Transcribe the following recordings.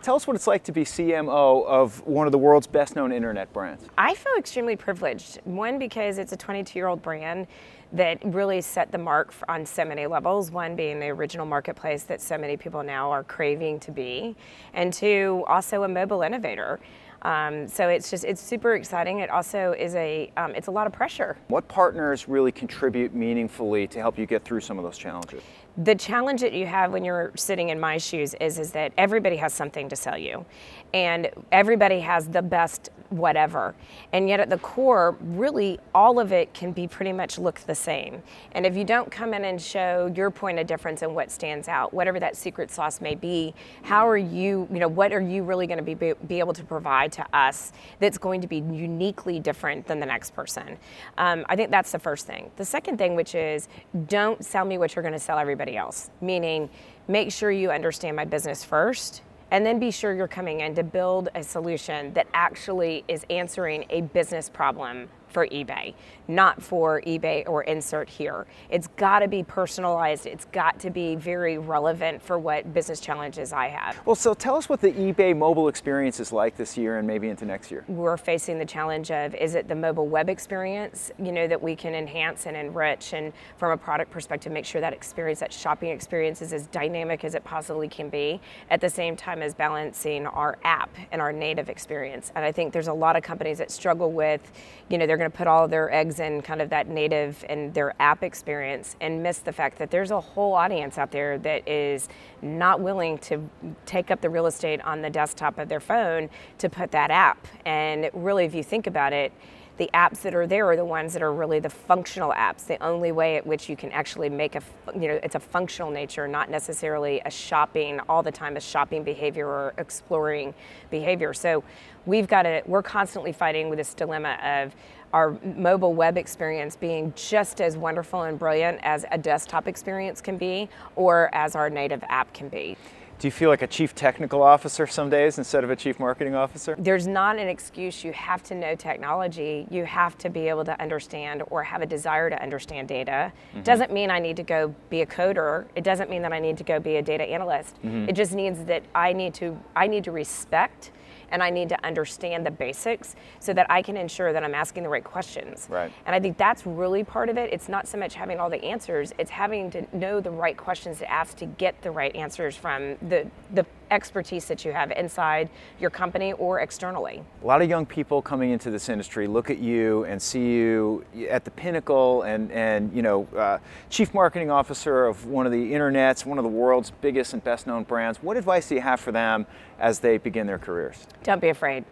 Tell us what it's like to be CMO of one of the world's best-known internet brands. I feel extremely privileged. One, because it's a 22-year-old brand that really set the mark on so many levels. One, being the original marketplace that so many people now are craving to be. And two, also a mobile innovator. So it's super exciting. It also is it's a lot of pressure. What partners really contribute meaningfully to help you get through some of those challenges? The challenge that you have when you're sitting in my shoes is that everybody has something to sell you, and everybody has the best whatever, and yet at the core, really all of it can be pretty much look the same. And if you don't come in and show your point of difference and what stands out, whatever that secret sauce may be, how are you, what are you really going to be able to provide to us that's going to be uniquely different than the next person? I think that's the first thing. The second thing, which is, don't sell me what you're going to sell everybody else, meaning make sure you understand my business first, and then be sure you're coming in to build a solution that actually is answering a business problem for eBay, not for eBay or insert here. It's got to be personalized. It's got to be very relevant for what business challenges I have. Well, so tell us what the eBay mobile experience is like this year and maybe into next year. We're facing the challenge of, is it the mobile web experience, that we can enhance and enrich, and from a product perspective, make sure that experience, that shopping experience, is as dynamic as it possibly can be, at the same time as balancing our app and our native experience. And I think there's a lot of companies that struggle with, they're going to put all their eggs in kind of that native and their app experience, and miss the fact that there's a whole audience out there that is not willing to take up the real estate on the desktop of their phone to put that app. And really, if you think about it, the apps that are there are the ones that are really the functional apps, the only way at which you can actually make it's a functional nature, not necessarily a shopping all the time, a shopping behavior or exploring behavior. So we're constantly fighting with this dilemma of our mobile web experience being just as wonderful and brilliant as a desktop experience can be, or as our native app can be. Do you feel like a chief technical officer some days instead of a chief marketing officer? There's not an excuse. You have to know technology. You have to be able to understand or have a desire to understand data. Mm-hmm. Doesn't mean I need to go be a coder. It doesn't mean that I need to go be a data analyst. Mm-hmm. It just means that I need to respect and I need to understand the basics so that I can ensure that I'm asking the right questions. Right. And I think that's really part of it. It's not so much having all the answers, it's having to know the right questions to ask to get the right answers from the expertise that you have inside your company or externally. A lot of young people coming into this industry look at you and see you at the pinnacle and chief marketing officer of one of the internet's, one of the world's biggest and best known brands. What advice do you have for them as they begin their careers? Don't be afraid.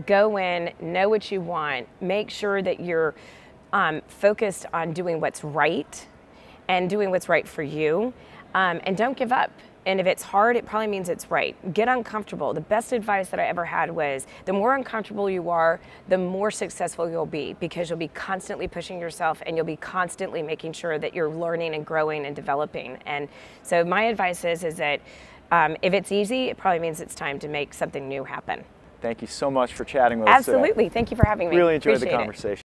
Go in, know what you want, make sure that you're focused on doing what's right and doing what's right for you, and don't give up. And if it's hard, it probably means it's right. Get uncomfortable. The best advice that I ever had was, the more uncomfortable you are, the more successful you'll be, because you'll be constantly pushing yourself and you'll be constantly making sure that you're learning and growing and developing. And so my advice is that if it's easy, it probably means it's time to make something new happen. Thank you so much for chatting with us today. Absolutely. Thank you for having me. Really enjoyed the Appreciate it. conversation.